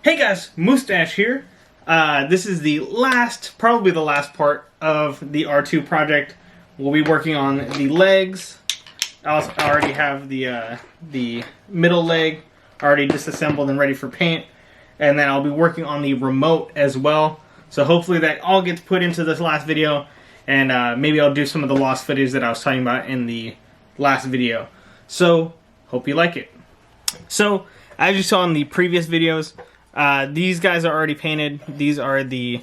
Hey guys, Mustache here. This is the last, probably the last part of the R2 project. We'll be working on the legs. I already have the middle leg already disassembled and ready for paint. And then I'll be working on the remote as well. So hopefully that all gets put into this last video. And maybe I'll do some of the lost footage that I was talking about in the last video. So, hope you like it. So, as you saw in the previous videos, these guys are already painted. These are the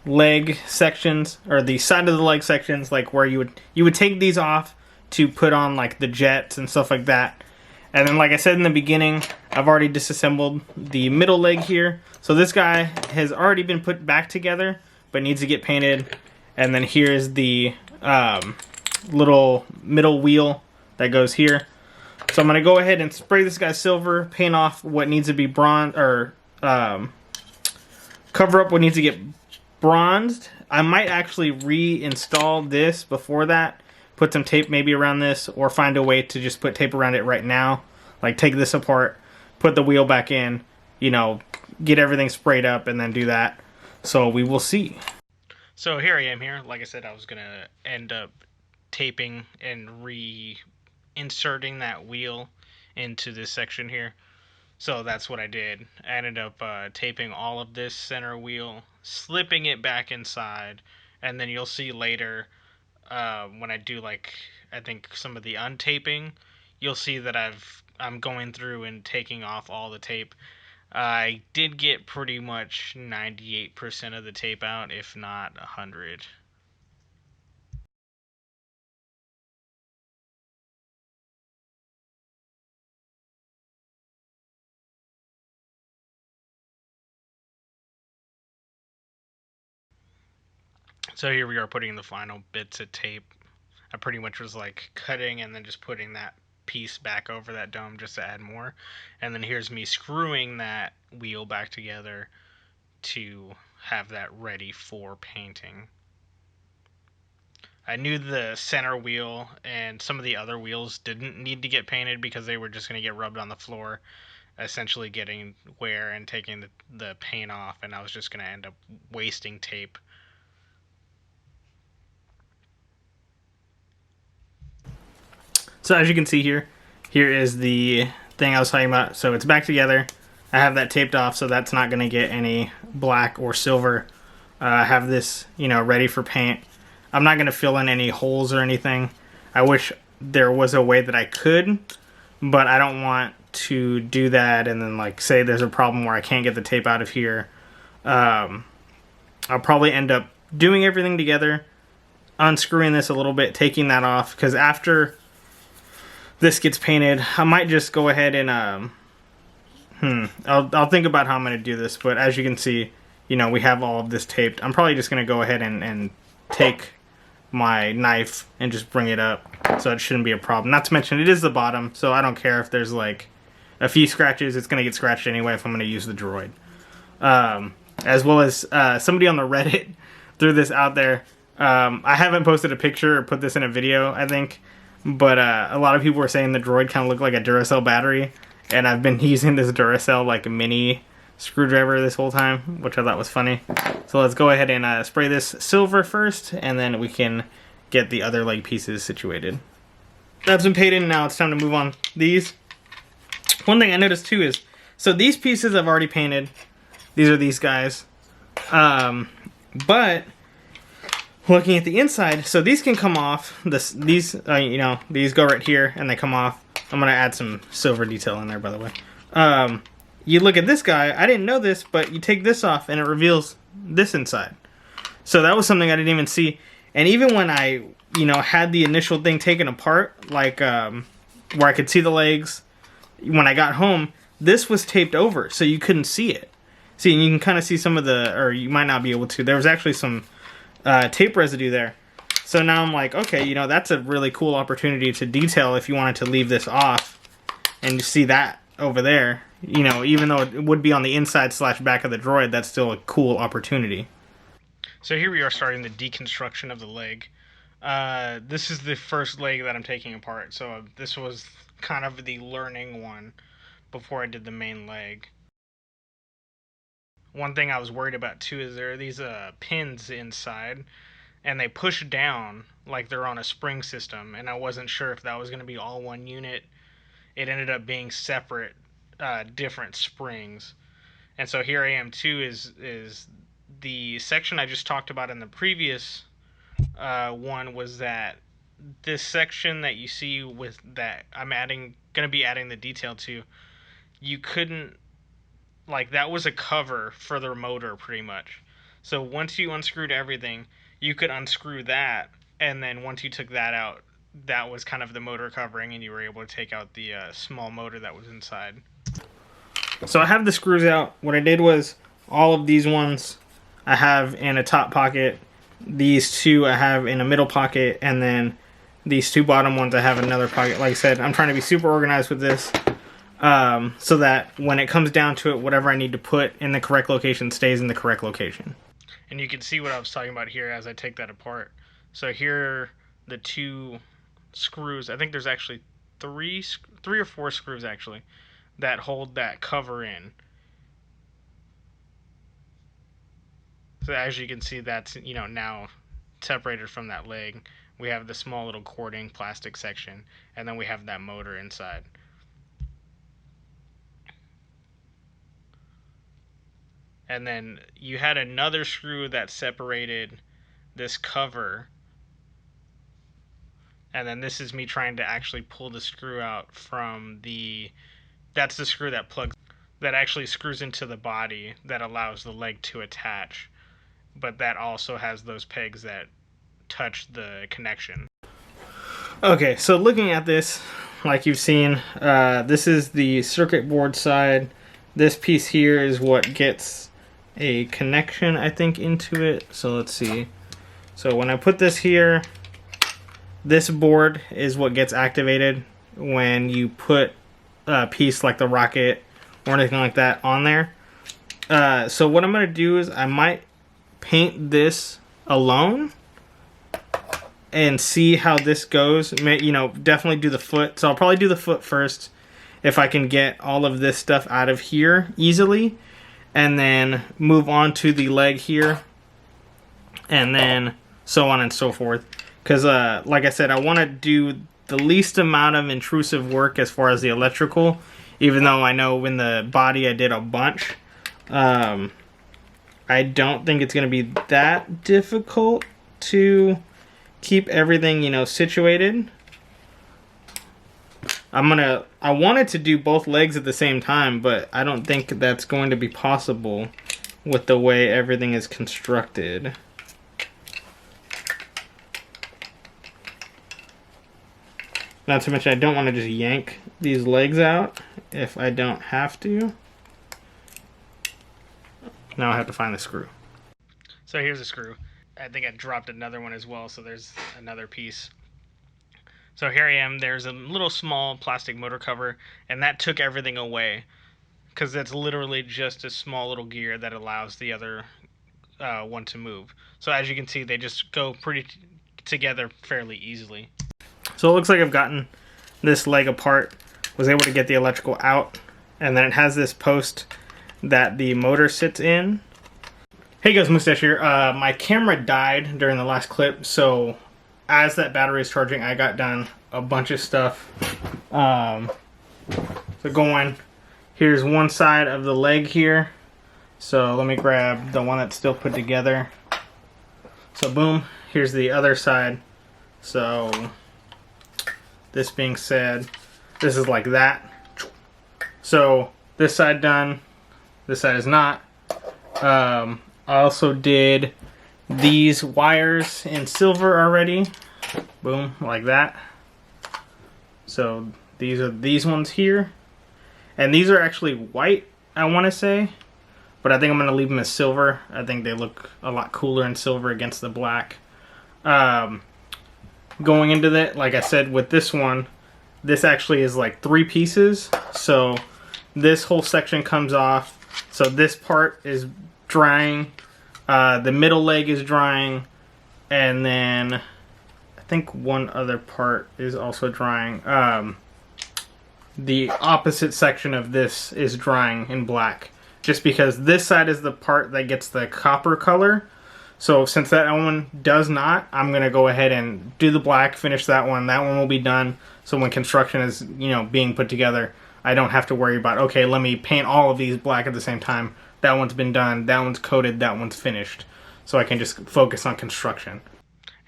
leg sections, or the side of the leg sections, like where you would take these off to put on like the jets and stuff like that. And then, like I said in the beginning, I've already disassembled the middle leg here. So this guy has already been put back together, but needs to get painted. And then here's the little middle wheel that goes here. So I'm going to go ahead and spray this guy silver, paint off what needs to be bronze, or cover up what needs to get bronzed. I might actually reinstall this before that, put some tape maybe around this, or find a way to just put tape around it right now. Like take this apart, put the wheel back in, you know, get everything sprayed up, and then do that. So we will see. So here I am here. Like I said, I was going to end up taping and reinserting that wheel into this section here. So that's what I did. I ended up taping all of this center wheel, slipping it back inside, and then you'll see later when I do, like, I think some of the untaping, you'll see that I'm going through and taking off all the tape. I did get pretty much 98% of the tape out, if not 100%. So here we are putting the final bits of tape. I pretty much was like cutting and then just putting that piece back over that dome just to add more. And then here's me screwing that wheel back together to have that ready for painting. I knew the center wheel and some of the other wheels didn't need to get painted because they were just going to get rubbed on the floor, essentially getting wear and taking the paint off, and I was just going to end up wasting tape. So as you can see here is the thing I was talking about. So it's back together. I have that taped off, so that's not going to get any black or silver. I have this, you know, ready for paint. I'm not going to fill in any holes or anything. I wish there was a way that I could, but I don't want to do that and then, like, say there's a problem where I can't get the tape out of here. I'll probably end up doing everything together, unscrewing this a little bit, taking that off, because after this gets painted, I might just go ahead and I'll think about how I'm going to do this. But as you can see, you know, we have all of this taped. I'm probably just going to go ahead and take my knife and just bring it up, so it shouldn't be a problem. Not to mention, it is the bottom, so I don't care if there's like a few scratches. It's going to get scratched anyway if I'm going to use the Droid. As well as somebody on the Reddit threw this out there. I haven't posted a picture or put this in a video, I think. But a lot of people were saying the Droid kind of looked like a Duracell battery, and I've been using this Duracell like mini screwdriver this whole time, which I thought was funny. So let's go ahead and spray this silver first, and then we can get the other leg pieces situated. That's been painted, now it's time to move on. These, one thing I noticed too is, so these pieces I've already painted. These are these guys. But looking at the inside, so these can come off. These go right here and they come off. I'm gonna add some silver detail in there, by the way. You look at this guy. I didn't know this, but you take this off and it reveals this inside. So that was something I didn't even see. And even when I, had the initial thing taken apart, like where I could see the legs, when I got home, this was taped over, so you couldn't see it. See, and you can kind of see some of the, or you might not be able to. There was actually some tape residue there. So now I'm like, okay, that's a really cool opportunity to detail if you wanted to leave this off. And you see that over there, even though it would be on the inside / back of the Droid, that's still a cool opportunity. So here we are starting the deconstruction of the leg. This is the first leg that I'm taking apart. So this was kind of the learning one before I did the main leg. one thing I was worried about too is there are these pins inside, and they push down like they're on a spring system, and I wasn't sure if that was going to be all one unit. It ended up being separate, different springs. And so here I am too is the section I just talked about in the previous one was that this section that you see with that I'm gonna be adding the detail to, you couldn't, like, that was a cover for the motor pretty much. So once you unscrewed everything, you could unscrew that, and then once you took that out, that was kind of the motor covering, and you were able to take out the small motor that was inside. So I have the screws out. What I did was all of these ones I have in a top pocket. These two I have in a middle pocket, and then these two bottom ones I have in another pocket. Like I said, I'm trying to be super organized with this, so that when it comes down to it, whatever I need to put in the correct location stays in the correct location. And you can see what I was talking about here as I take that apart. So here are the two screws. I think there's actually three or four screws actually that hold that cover in. So as you can see, that's, you know, now separated from that leg. We have the small little cording plastic section, and then we have that motor inside. And then you had another screw that separated this cover, and then this is me trying to actually pull the screw out from that's the screw that plugs, that actually screws into the body that allows the leg to attach, but that also has those pegs that touch the connection. Okay, so looking at this, like you've seen, this is the circuit board side. This piece here is what gets a connection, I think, into it. So let's see. So when I put this here, this board is what gets activated when you put a piece like the rocket or anything like that on there. So what I'm going to do is I might paint this alone and see how this goes. You know, definitely do the foot. So I'll probably do the foot first if I can get all of this stuff out of here easily, and then move on to the leg here, and then so on and so forth. Because like I said, I want to do the least amount of intrusive work as far as the electrical, even though I know in the body I did a bunch. I don't think it's going to be that difficult to keep everything, you know, situated. I wanted to do both legs at the same time, but I don't think that's going to be possible with the way everything is constructed. Not to mention, I don't want to just yank these legs out if I don't have to. Now I have to find the screw. So here's a screw. I think I dropped another one as well, so there's another piece. So here I am. There's a little small plastic motor cover, and that took everything away, because that's literally just a small little gear that allows the other one to move. So as you can see, they just go pretty together fairly easily. So it looks like I've gotten this leg apart, was able to get the electrical out, and then it has this post that the motor sits in. Hey guys, Mustache here. My camera died during the last clip, so as that battery is charging, I got done a bunch of stuff. So going, here's one side of the leg here. So let me grab the one that's still put together. So boom, here's the other side. So this being said, this is like that. So this side done, this side is not. I also did these wires in silver already. Boom, like that. So these are these ones here. And these are actually white, I want to say. But I think I'm going to leave them as silver. I think they look a lot cooler in silver against the black. Going into that, like I said, with this one, this actually is like 3 pieces. So this whole section comes off. So this part is drying. The middle leg is drying. And then I think one other part is also drying. The opposite section of this is drying in black. just because this side is the part that gets the copper color. So since that one does not, I'm going to go ahead and do the black, finish that one. That one will be done. So when construction is, being put together, I don't have to worry about, okay, let me paint all of these black at the same time. That one's been done, that one's coated, that one's finished. So I can just focus on construction.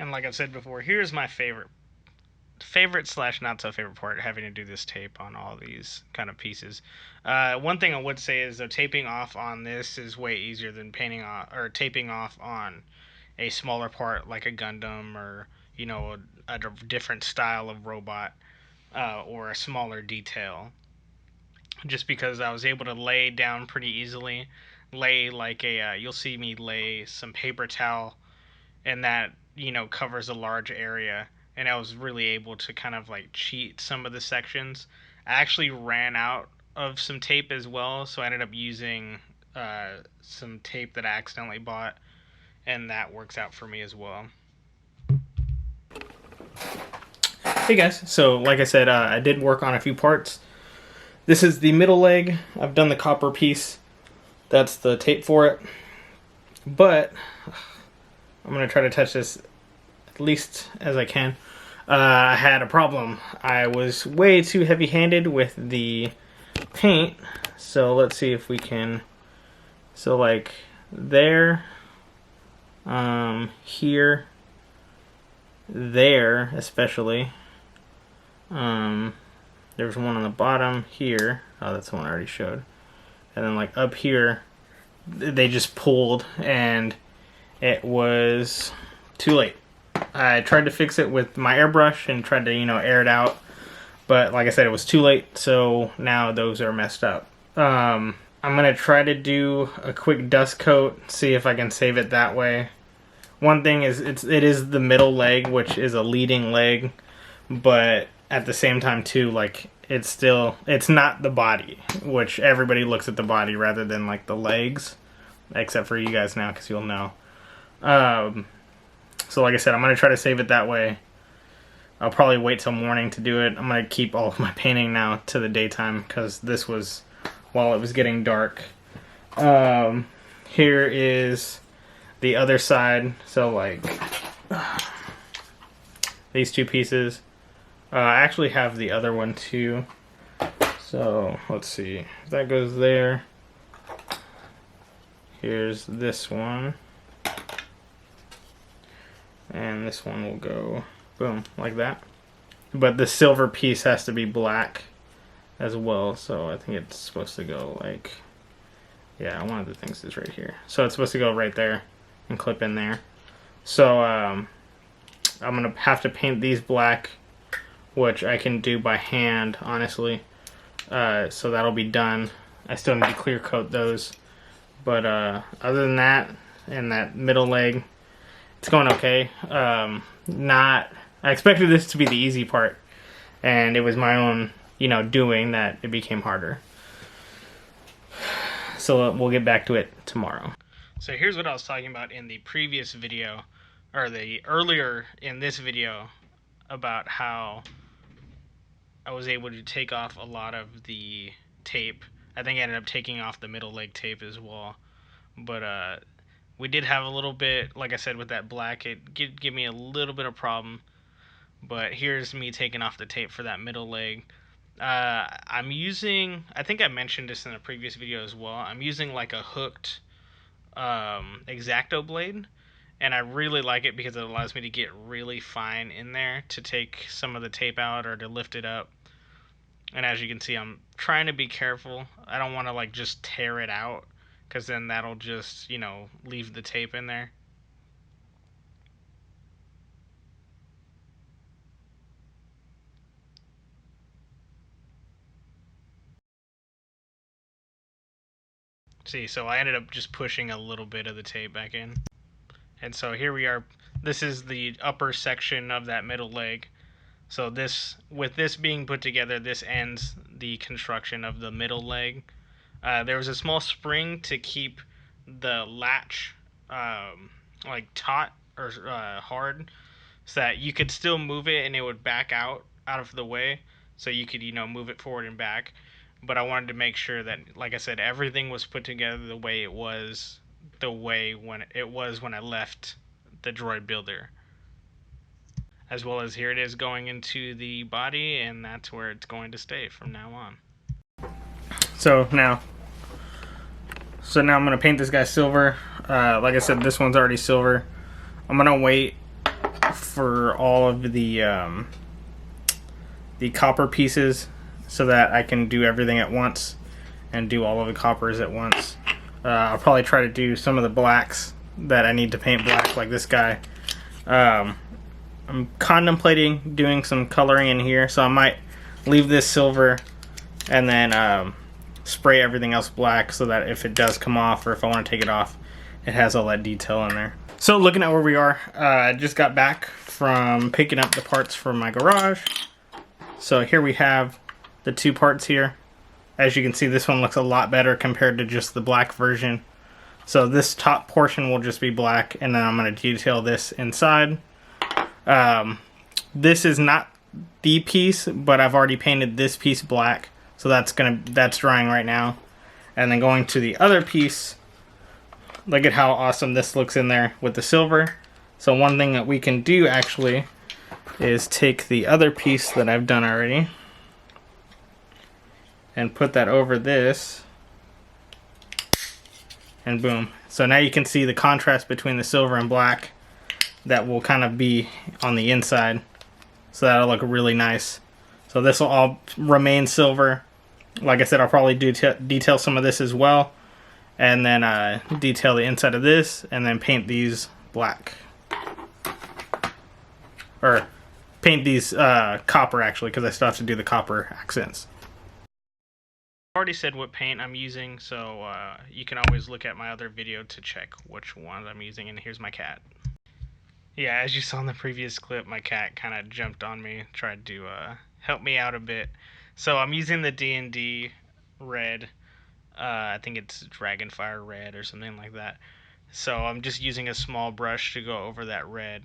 And like I've said before, here's my favorite slash not so favorite part, having to do this tape on all these kind of pieces. One thing I would say is the taping off on this is way easier than painting off or taping off on a smaller part like a Gundam or a different style of robot or a smaller detail. Just because I was able to lay down pretty easily, lay like a you'll see me lay some paper towel, and that covers a large area, and I was really able to kind of like cheat some of the sections. I actually ran out of some tape as well, so I ended up using some tape that I accidentally bought, and that works out for me as well. Hey guys, so like I said, I did work on a few parts. This is the middle leg. I've done the copper piece. That's the tape for it. But I'm going to try to touch this at least as I can. I had a problem. I was way too heavy-handed with the paint. So let's see if we can... So like there, here, there especially. There's one on the bottom here. Oh, that's the one I already showed. And then like up here, they just pulled and it was too late. I tried to fix it with my airbrush and tried to, air it out. But like I said, it was too late. So now those are messed up. I'm going to try to do a quick dust coat, see if I can save it that way. One thing is it is the middle leg, which is a leading leg, but at the same time too, like it's not the body, which everybody looks at the body rather than like the legs, except for you guys now because you'll know. So like I said, I'm going to try to save it that way. I'll probably wait till morning to do it. I'm going to keep all of my painting now to the daytime because this was while it was getting dark. Here is the other side. So like these two pieces. I actually have the other one too. So let's see. That goes there. Here's this one. And this one will go boom, like that. But the silver piece has to be black as well. So I think it's supposed to go like, yeah, one of the things is right here. So it's supposed to go right there and clip in there. So I'm going to have to paint these black, which I can do by hand, honestly. So that'll be done. I still need to clear coat those. But other than that, and that middle leg, it's going okay. I expected this to be the easy part, and it was my own, doing that it became harder. So we'll get back to it tomorrow. So here's what I was talking about in the previous video, or the earlier in this video, about how I was able to take off a lot of the tape. I think I ended up taking off the middle leg tape as well. But we did have a little bit, like I said, with that black, it did give me a little bit of problem. But here's me taking off the tape for that middle leg. I'm using, I think I mentioned this in a previous video as well, I'm using like a hooked X-Acto blade. And I really like it because it allows me to get really fine in there to take some of the tape out or to lift it up. And as you can see, I'm trying to be careful. I don't want to like just tear it out, because then that'll just, leave the tape in there. See, so I ended up just pushing a little bit of the tape back in. And so here we are. This is the upper section of that middle leg. So this, with this being put together, this ends the construction of the middle leg. There was a small spring to keep the latch like taut or hard, so that you could still move it and it would back out of the way, so you could move it forward and back. but I wanted to make sure that, like I said, everything was put together the way it was, when I left the Droid builder. As well as here it is going into the body, and that's where it's going to stay from now on. So now I'm gonna paint this guy silver. Like I said, this one's already silver. I'm gonna wait for all of the copper pieces so that I can do everything at once and do all of the coppers at once. I'll probably try to do some of the blacks that I need to paint black, like this guy. I'm contemplating doing some coloring in here, so I might leave this silver and then spray everything else black so that if it does come off or if I want to take it off, it has all that detail in there. So looking at where we are, I just got back from picking up the parts from my garage. So here we have the two parts here. As you can see, this one looks a lot better compared to just the black version. So this top portion will just be black, and then I'm going to detail this inside. This is not the piece, but I've already painted this piece black, so that's drying right now. And then going to the other piece, look at how awesome this looks in there with the silver. So one thing that we can do actually is take the other piece that I've done already and put that over this, and boom. So now you can see the contrast between the silver and black that will kind of be on the inside. So that'll look really nice. So this will all remain silver. Like I said, I'll probably detail some of this as well, and then detail the inside of this, and then paint these black. Or paint these copper, actually, because I still have to do the copper accents. I already said what paint I'm using, so you can always look at my other video to check which one I'm using. And here's my cat. Yeah, as you saw in the previous clip, my cat kind of jumped on me, tried to help me out a bit. So I'm using the D&D red. I think it's Dragonfire red or something like that. So I'm just using a small brush to go over that red.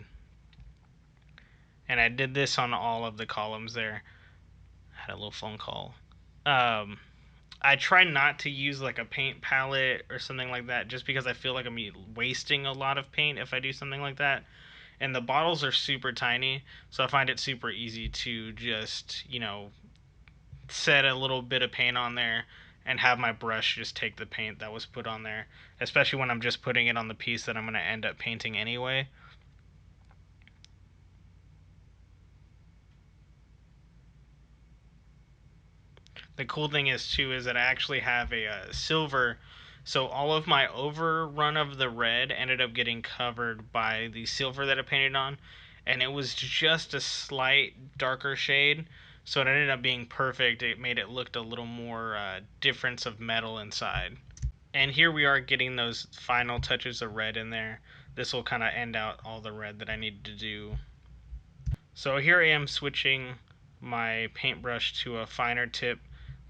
And I did this on all of the columns there. I had a little phone call. I try not to use like a paint palette or something like that, just because I feel like I'm wasting a lot of paint if I do something like that. And the bottles are super tiny, so I find it super easy to just, set a little bit of paint on there and have my brush just take the paint that was put on there, especially when I'm just putting it on the piece that I'm going to end up painting anyway. The cool thing is that I actually have a silver, so all of my overrun of the red ended up getting covered by the silver that I painted on, and it was just a slight darker shade, so it ended up being perfect. It made it look a little more difference of metal inside. And here we are getting those final touches of red in there. This will kind of end out all the red that I need to do. So here I am switching my paintbrush to a finer tip.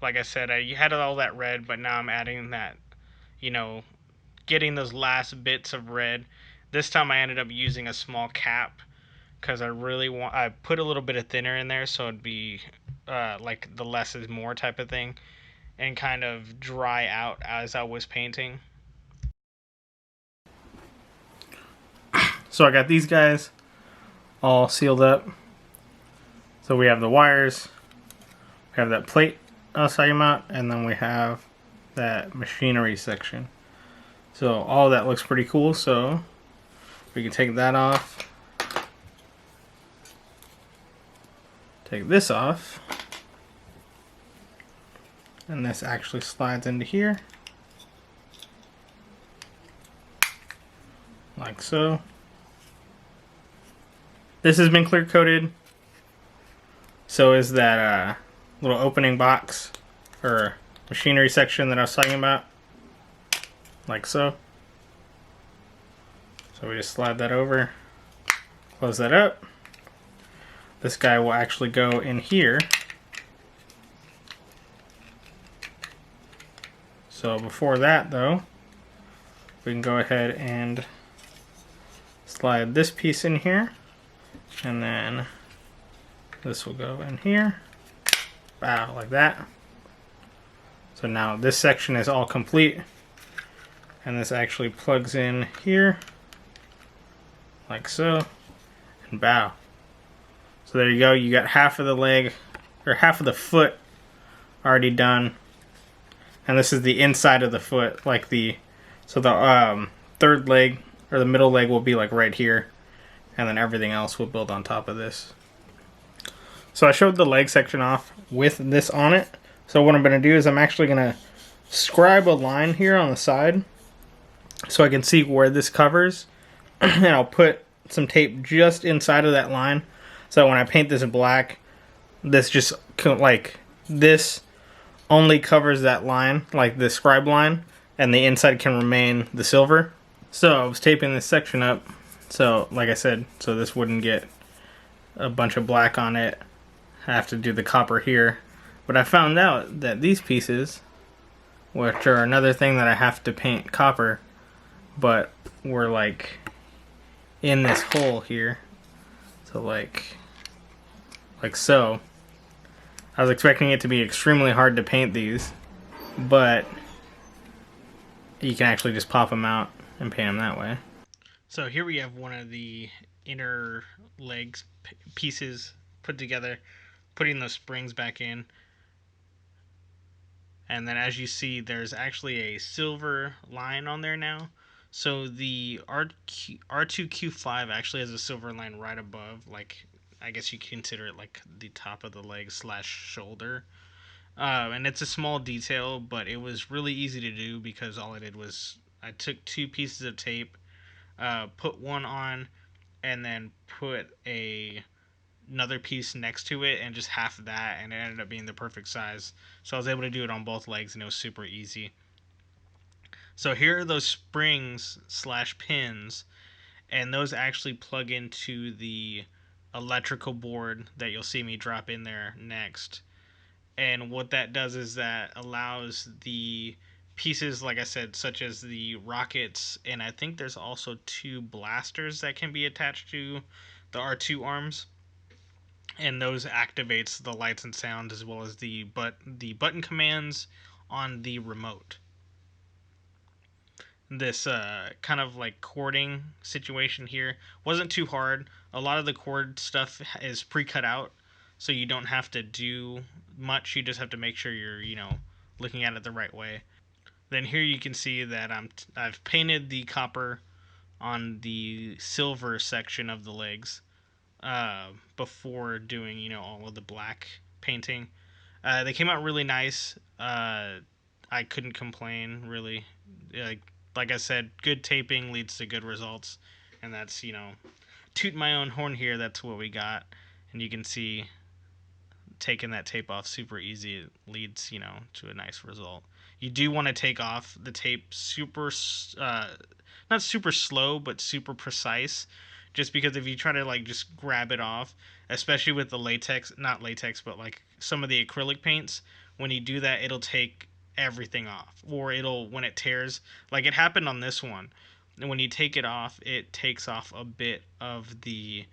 Like I said, I had all that red, but now I'm adding that, getting those last bits of red. This time I ended up using a small cap because I put a little bit of thinner in there, so it'd be like the less is more type of thing, and kind of dry out as I was painting. So I got these guys all sealed up. So we have the wires, we have that plate I was talking about, and then we have that machinery section. So all that looks pretty cool, so we can take that off. Take this off. And this actually slides into here. Like so. This has been clear coated. So is that little opening box or machinery section that I was talking about, like so. So we just slide that over, close that up. This guy will actually go in here. So before that though, we can go ahead and slide this piece in here, and then this will go in here. Wow, like that. So now this section is all complete, and this actually plugs in here, like so, and bow. So there you go, you got half of the leg, or half of the foot already done. And this is the inside of the foot, like so the third leg, or the middle leg will be like right here, and then everything else will build on top of this. So I showed the leg section off with this on it. So what I'm going to do is I'm actually going to scribe a line here on the side so I can see where this covers. And I'll put some tape just inside of that line. So when I paint this black, this just, like, this only covers that line, like the scribe line, and the inside can remain the silver. So I was taping this section up, so like I said, so this wouldn't get a bunch of black on it. I have to do the copper here. But I found out that these pieces, which are another thing that I have to paint copper, but were like in this hole here. So like so. I was expecting it to be extremely hard to paint these, but you can actually just pop them out and paint them that way. So here we have one of the inner legs pieces put together, putting those springs back in. And then as you see, there's actually a silver line on there now. So the R2Q5 actually has a silver line right above, like, I guess you consider it like the top of the leg / shoulder. And it's a small detail, but it was really easy to do because all I did was I took 2 pieces of tape, put one on, and then put another piece next to it, and just half of that, and it ended up being the perfect size. So I was able to do it on both legs, and it was super easy. So here are those springs / pins, and those actually plug into the electrical board that you'll see me drop in there next. And what that does is that allows the pieces, like I said, such as the rockets, and I think there's also 2 blasters that can be attached to the R2 arms. And those activates the lights and sound, as well as the button commands on the remote. This kind of like cording situation here wasn't too hard. A lot of the cord stuff is pre-cut out, so you don't have to do much. You just have to make sure you're, looking at it the right way. Then here you can see that I've painted the copper on the silver section of the legs before doing, all of the black painting. They came out really nice. I couldn't complain, really. Like I said, good taping leads to good results, and that's, toot my own horn here, that's what we got. And you can see taking that tape off super easy. It leads, to a nice result. You do want to take off the tape super, not super slow, but super precise, just because if you try to just grab it off, especially with the latex, not latex, but like some of the acrylic paints, when you do that, it'll take everything off, or when it tears, like it happened on this one, and when you take it off, it takes off a bit of the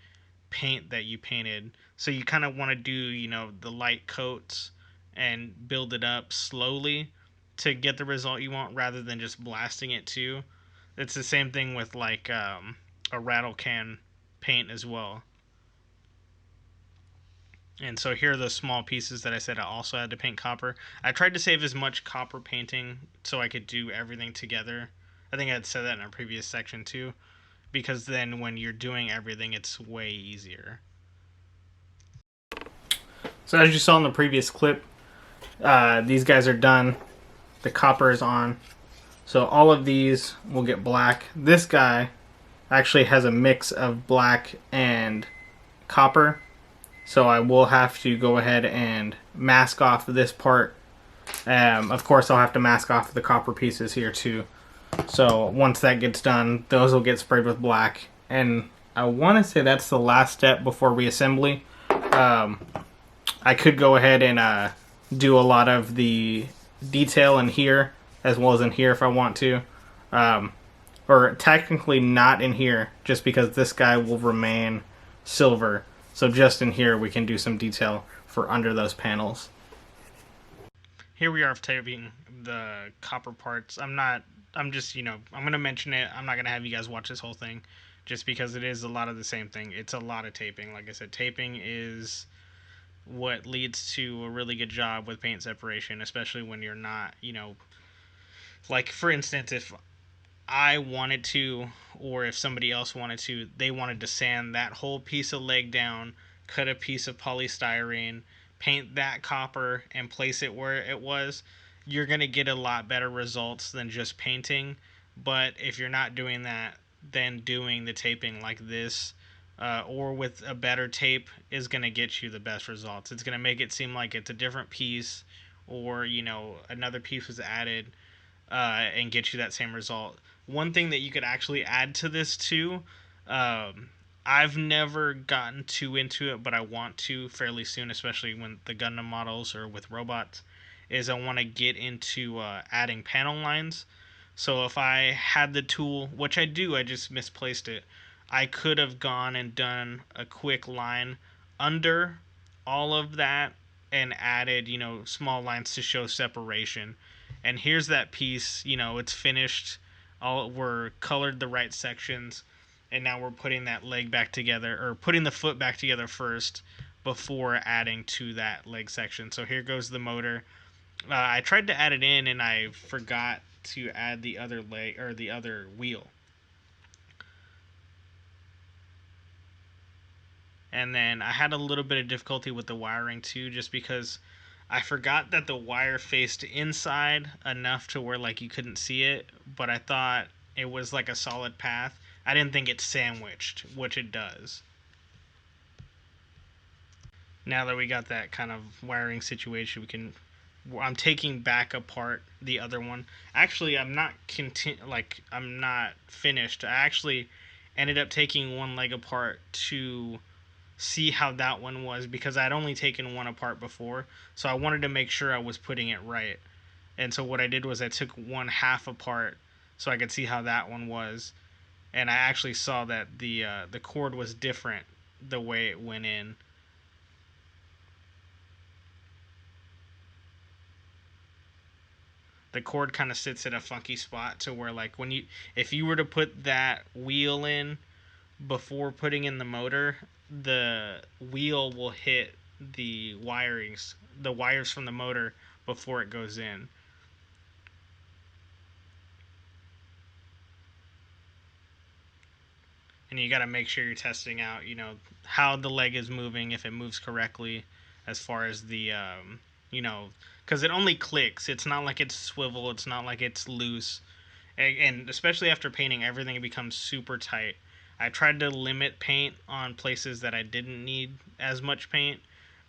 paint that you painted. So you kind of want to do, the light coats and build it up slowly to get the result you want, rather than just blasting it too. It's the same thing with like a rattle can paint as well. And so here are the small pieces that I said I also had to paint copper. I tried to save as much copper painting so I could do everything together. I think I had said that in a previous section too, because then when you're doing everything, it's way easier. So as you saw in the previous clip, these guys are done. The copper is on. So all of these will get black. This guy actually has a mix of black and copper. So I will have to go ahead and mask off this part. Of course, I'll have to mask off the copper pieces here too. So once that gets done, those will get sprayed with black. And I want to say that's the last step before reassembly. I could go ahead and do a lot of the detail in here as well as in here if I want to. Or technically not in here, just because this guy will remain silver. So just in here we can do some detail for under those panels. here we are taping the copper parts. I'm just, I'm going to mention it. I'm not going to have you guys watch this whole thing just because it is a lot of the same thing. It's a lot of taping. Like I said, taping is what leads to a really good job with paint separation, especially when you're not, like for instance, if I wanted to, or if somebody else wanted to, they wanted to sand that whole piece of leg down, cut a piece of polystyrene, paint that copper, and place it where it was, you're going to get a lot better results than just painting. But if you're not doing that, then doing the taping like this, or with a better tape, is going to get you the best results. It's going to make it seem like it's a different piece, or, another piece was added, and get you that same result. One thing that you could actually add to this too, I've never gotten too into it, but I want to fairly soon, especially when the Gundam models or with robots, is I want to get into adding panel lines. So if I had the tool, which I do, I just misplaced it, I could have gone and done a quick line under all of that and added, small lines to show separation. And here's that piece, it's finished. We're colored the right sections, and now we're putting that leg back together, or putting the foot back together first before adding to that leg section. So here goes the motor. I tried to add it in, and I forgot to add the other leg, or the other wheel. And then I had a little bit of difficulty with the wiring too, just because I forgot that the wire faced inside enough to where like you couldn't see it, but I thought it was like a solid path. I didn't think it sandwiched, which it does. Now that we got that kind of wiring situation, I'm taking back apart the other one. Actually, I'm not finished. I actually ended up taking one leg apart to see how that one was, because I'd only taken one apart before, so I wanted to make sure I was putting it right. And so what I did was I took one half apart so I could see how that one was, and I actually saw that the cord was different the way it went in. The cord kind of sits at a funky spot to where, like, if you were to put that wheel in before putting in the motor, the wheel will hit the wires from the motor before it goes in. And you got to make sure you're testing out, how the leg is moving, if it moves correctly, as far as the, because it only clicks. It's not like it's swivel. It's not like it's loose. And especially after painting, everything becomes super tight. I tried to limit paint on places that I didn't need as much paint,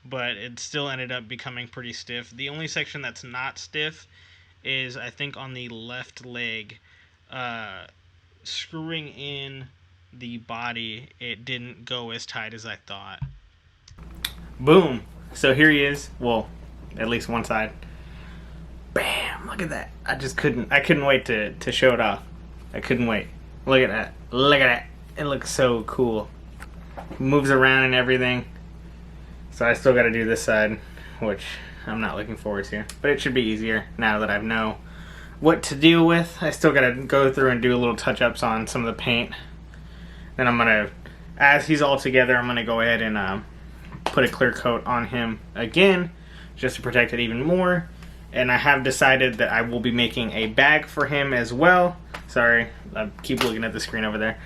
but it still ended up becoming pretty stiff. The only section that's not stiff is, I think, on the left leg. Screwing in the body, it didn't go as tight as I thought. Boom. So here he is. Well, at least one side. Bam! Look at that. I couldn't wait to show it off. I couldn't wait. Look at that. Look at that. It looks so cool. Moves around and everything. So I still got to do this side, which I'm not looking forward to. But it should be easier now that I know what to deal with. I still got to go through and do a little touch-ups on some of the paint. Then I'm going to, as he's all together, I'm going to go ahead and put a clear coat on him again, just to protect it even more. And I have decided that I will be making a bag for him as well. Sorry, I keep looking at the screen over there.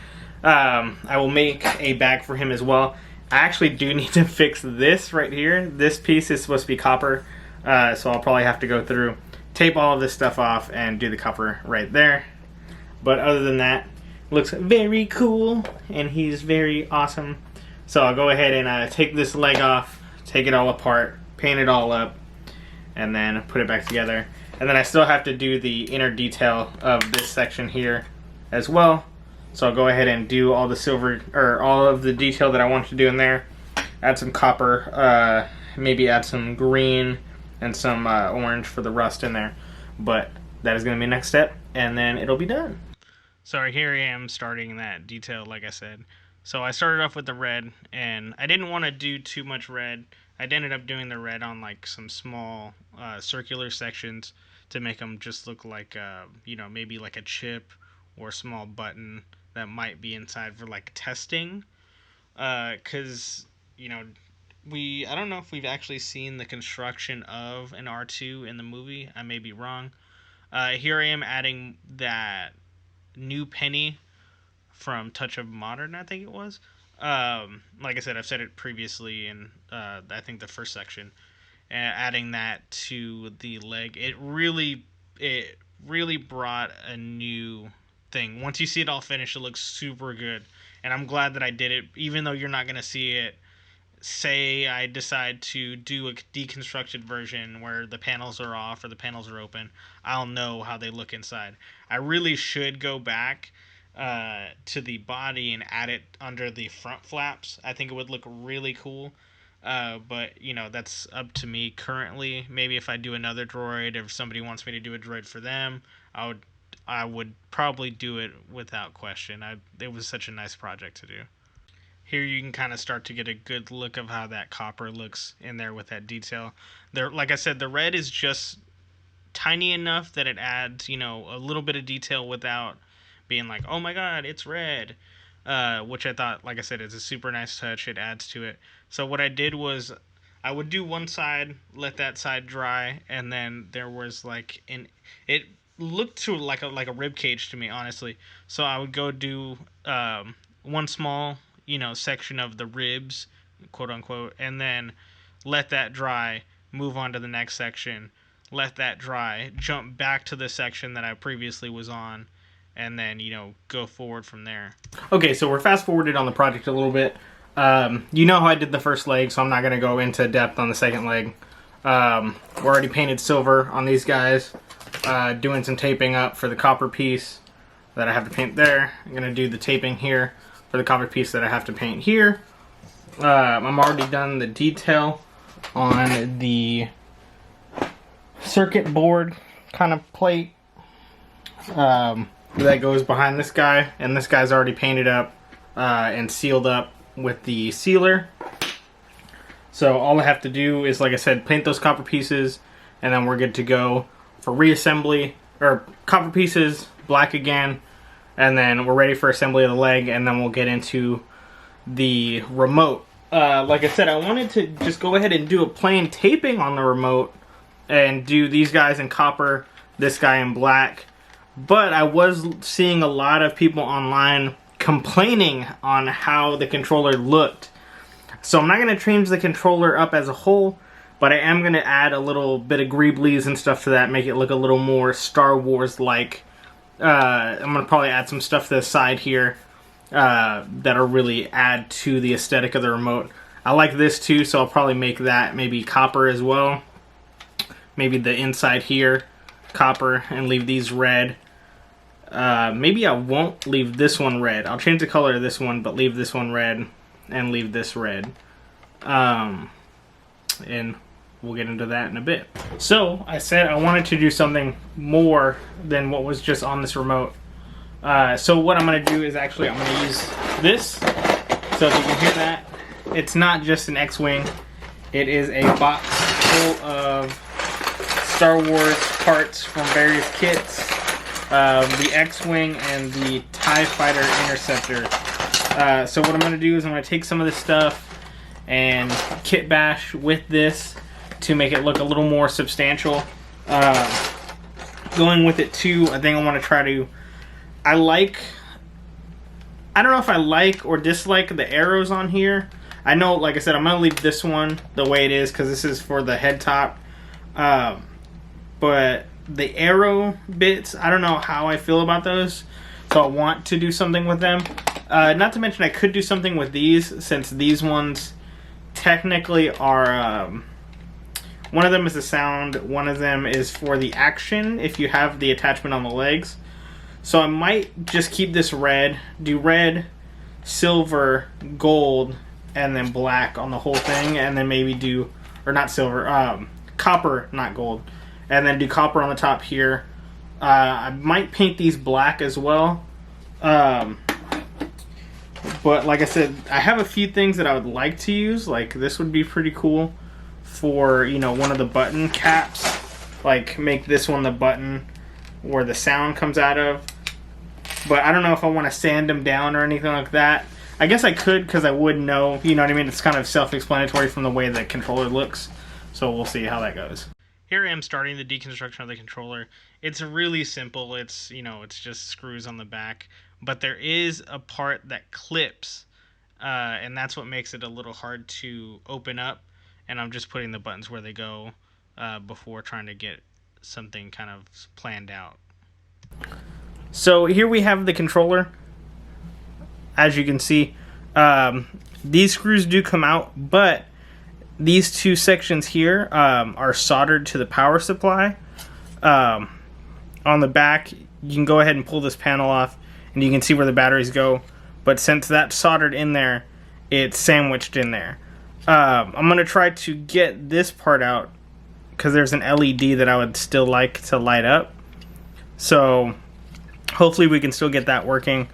I will make a bag for him as well. I actually do need to fix this right here. This piece is supposed to be copper, so I'll probably have to go through, tape all of this stuff off, and do the copper right there. But other than that, looks very cool, and he's very awesome. So I'll go ahead and take this leg off, take it all apart, paint it all up, and then put it back together. And then I still have to do the inner detail of this section here as well. So I'll go ahead and do all the silver, or all of the detail that I want to do in there. Add some copper, maybe add some green and some orange for the rust in there. But that is going to be the next step, and then it'll be done. So here I am starting that detail, like I said. So I started off with the red, and I didn't want to do too much red. I ended up doing the red on like some small circular sections to make them just look like maybe like a chip or a small button that might be inside for like testing. Because I don't know if we've actually seen the construction of an R2 in the movie. I may be wrong. Here I am adding that new penny from Touch of Modern, I think it was. Like I said, I've said it previously in I think the first section. Adding that to the leg, it really brought a new thing. Once you see it all finished, it looks super good, and I'm glad that I did it. Even though you're not gonna see it, say I decide to do a deconstructed version where the panels are off or the panels are open, I'll know how they look inside. I really should go back to the body and add it under the front flaps. I think it would look really cool. But that's up to me currently. Maybe if I do another droid, if somebody wants me to do a droid for them, I would probably do it without question. It was such a nice project to do. Here you can kind of start to get a good look of how that copper looks in there with that detail. There, like I said, the red is just tiny enough that it adds, a little bit of detail without being like, oh my god, it's red. Which I thought, like I said, is a super nice touch. It adds to it. So what I did was I would do one side, let that side dry, and then there was it looked to like a rib cage to me, honestly. So I would go do one small section of the ribs, quote unquote, and then let that dry, move on to the next section, let that dry, jump back to the section that I previously was on, and then go forward from there. Okay, so we're fast forwarded on the project a little bit. You know how I did the first leg, so I'm not going to go into depth on the second leg. We're already painted silver on these guys, doing some taping up for the copper piece that I have to paint there. I'm going to do the taping here for the copper piece that I have to paint here. I'm already done the detail on the circuit board kind of plate that goes behind this guy, and this guy's already painted up and sealed up with the sealer. So all I have to do is, like I said, paint those copper pieces, and then we're good to go for reassembly, or copper pieces, black again, and then we're ready for assembly of the leg, and then we'll get into the remote. Like I said, I wanted to just go ahead and do a plain taping on the remote and do these guys in copper, this guy in black, but I was seeing a lot of people online complaining on how the controller looked. So I'm not going to change the controller up as a whole, but I am going to add a little bit of greeblies and stuff to that, make it look a little more Star Wars-like. I'm going to probably add some stuff to the side here that'll really add to the aesthetic of the remote. I like this too, so I'll probably make that maybe copper as well. Maybe the inside here, copper, and leave these red. Maybe I won't leave this one red. I'll change the color of this one, but leave this one red and leave this red. And we'll get into that in a bit. So I said I wanted to do something more than what was just on this remote. So what I'm going to do is actually I'm going to use this. So if you can hear that, it's not just an X-Wing. It is a box full of Star Wars parts from various kits. The X-Wing and the TIE Fighter Interceptor. So what I'm going to do is I'm going to take some of this stuff and kit bash with this to make it look a little more substantial. Going with it too, I think I want to try to... I don't know if I like or dislike the arrows on here. I know, like I said, I'm going to leave this one the way it is because this is for the head top. But the arrow bits, I don't know how I feel about those. So I want to do something with them. Not to mention I could do something with these, since these ones technically are... one of them is the sound, one of them is for the action if you have the attachment on the legs. So I might just keep this red, do red, silver, gold, and then black on the whole thing, and then maybe do, or not silver, copper, not gold, and then do copper on the top here. I might paint these black as well. But like I said, I have a few things that I would like to use, like this would be pretty cool. for, you know, one of the button caps. Like, make this one the button where the sound comes out of. But I don't know if I want to sand them down or anything like that. I guess I could, because I would know, you know what I mean? It's kind of self-explanatory from the way the controller looks. So we'll see how that goes. Here I am starting the deconstruction of the controller. It's really simple. It's, you know, it's just screws on the back. But there is a part that clips, and that's what makes it a little hard to open up. And I'm just putting the buttons where they go before trying to get something kind of planned out. So here we have the controller. As you can see, these screws do come out, but these two sections here are soldered to the power supply. On the back, you can go ahead and pull this panel off, and you can see where the batteries go. But since that's soldered in there, it's sandwiched in there. I'm going to try to get this part out, because there's an LED that I would still like to light up. So hopefully we can still get that working.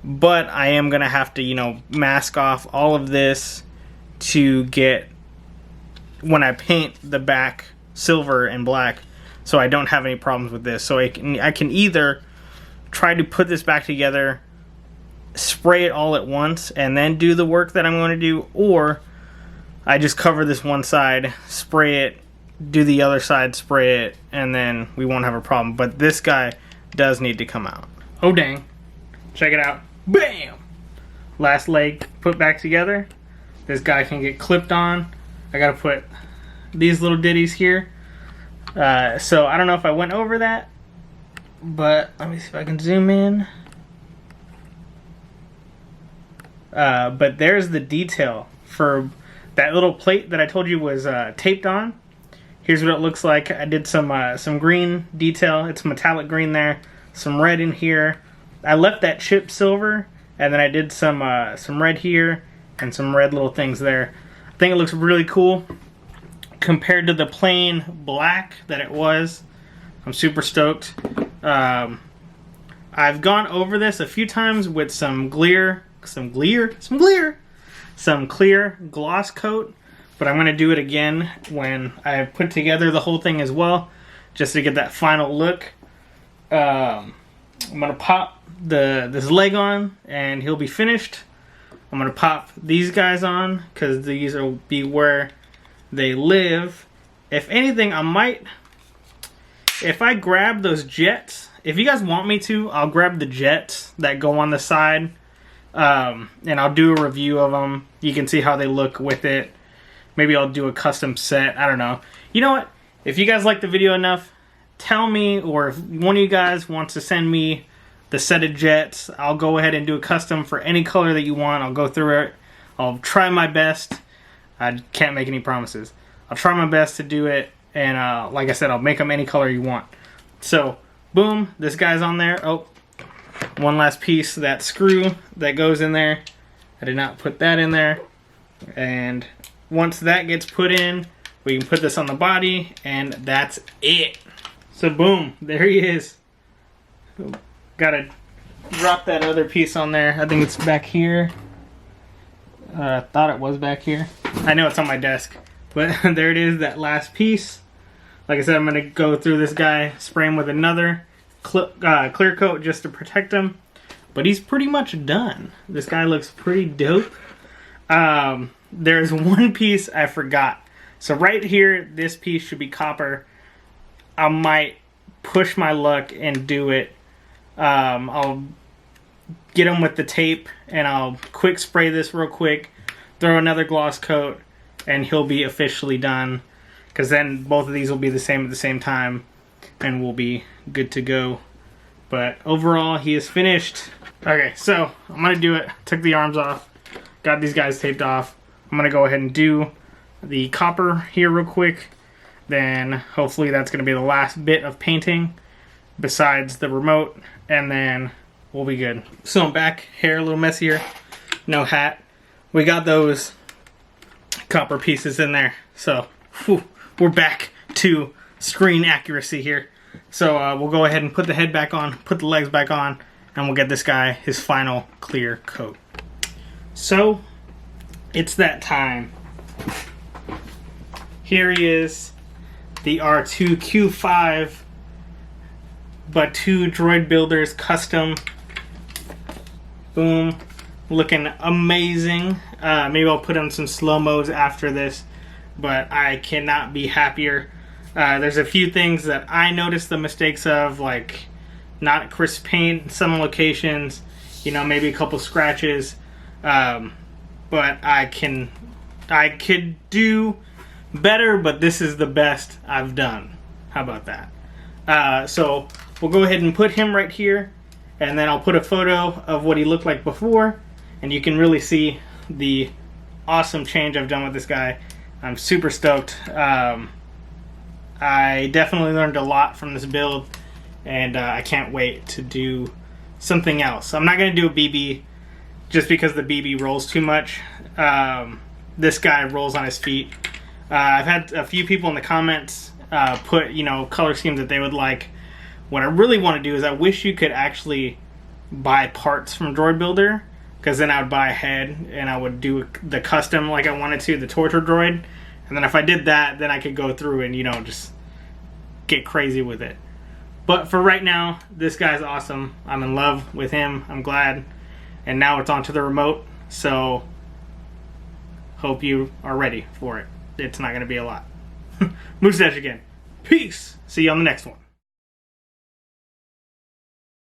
But I am going to have to, you know, mask off all of this to get, when I paint the back silver and black, so I don't have any problems with this. So I can either try to put this back together, spray it all at once, and then do the work that I'm going to do, or I just cover this one side, spray it, do the other side, spray it, and then we won't have a problem. But this guy does need to come out. Oh dang. Check it out. Bam! Last leg put back together. This guy can get clipped on. I gotta put these little ditties here. So I don't know if I went over that, but let me see if I can zoom in. But there's the detail for that little plate that I told you was taped on. Here's what it looks like. I did some green detail. It's metallic green there. Some red in here. I left that chip silver, and then I did some red here and some red little things there. I think it looks really cool compared to the plain black that it was. I'm super stoked. I've gone over this a few times with some clear gloss coat, but I'm going to do it again when I put together the whole thing as well, just to get that final look. I'm going to pop this leg on, and he'll be finished. I'm going to pop these guys on, because these will be where they live. If anything, I might, if I grab those jets, if you guys want me to, I'll grab the jets that go on the side, and I'll do a review of them. You can see how they look with it. Maybe I'll do a custom set. I don't know. You know what? If you guys like the video enough, tell me, or if one of you guys wants to send me the set of jets, I'll go ahead and do a custom for any color that you want. I'll go through it. I'll try my best. I can't make any promises. I'll try my best to do it, and like I said, I'll make them any color you want. So, boom, this guy's on there. Oh, one last piece, that screw that goes in there. I did not put that in there. And once that gets put in, we can put this on the body, and that's it. So boom, there he is. Gotta drop that other piece on there. I think it's back here. I thought it was back here. I know it's on my desk, but there it is, that last piece. Like I said, I'm gonna go through this guy, spray him with another clear coat just to protect him. But he's pretty much done. This guy looks pretty dope. There's one piece I forgot. So right here, this piece should be copper. I might push my luck and do it. I'll get him with the tape, and I'll quick spray this real quick, throw another gloss coat, and he'll be officially done. Because then both of these will be the same at the same time, and we'll be good to go. But overall, he is finished. Okay, so I'm going to do it. Took the arms off. Got these guys taped off. I'm going to go ahead and do the copper here real quick. Then hopefully that's going to be the last bit of painting besides the remote, and then we'll be good. So I'm back. Hair a little messier. No hat. We got those copper pieces in there. So whew, we're back to screen accuracy here. So we'll go ahead and put the head back on, put the legs back on, and we'll get this guy his final clear coat. So it's that time. here he is, the R2Q5, but 2 Droid Builders custom. Boom. Looking amazing. Maybe I'll put on some slow-mos after this, but I cannot be happier. There's a few things that I noticed the mistakes of, like not crisp paint in some locations, you know, maybe a couple scratches, but I could do better, but this is the best I've done. How about that? So we'll go ahead and put him right here, and then I'll put a photo of what he looked like before, and you can really see the awesome change I've done with this guy. I'm super stoked. I definitely learned a lot from this build, and I can't wait to do something else. I'm not going to do a BB just because the BB rolls too much. This guy rolls on his feet. I've had a few people in the comments put, you know, color schemes that they would like. What I really want to do is I wish you could actually buy parts from Droid Builder, because then I would buy a head and I would do the custom like I wanted to, the torture droid. And then if I did that, then I could go through and, you know, just get crazy with it. But for right now, this guy's awesome. I'm in love with him. I'm glad. And now it's on to the remote. So hope you are ready for it. It's not going to be a lot. Moose Dash again. Peace. See you on the next one.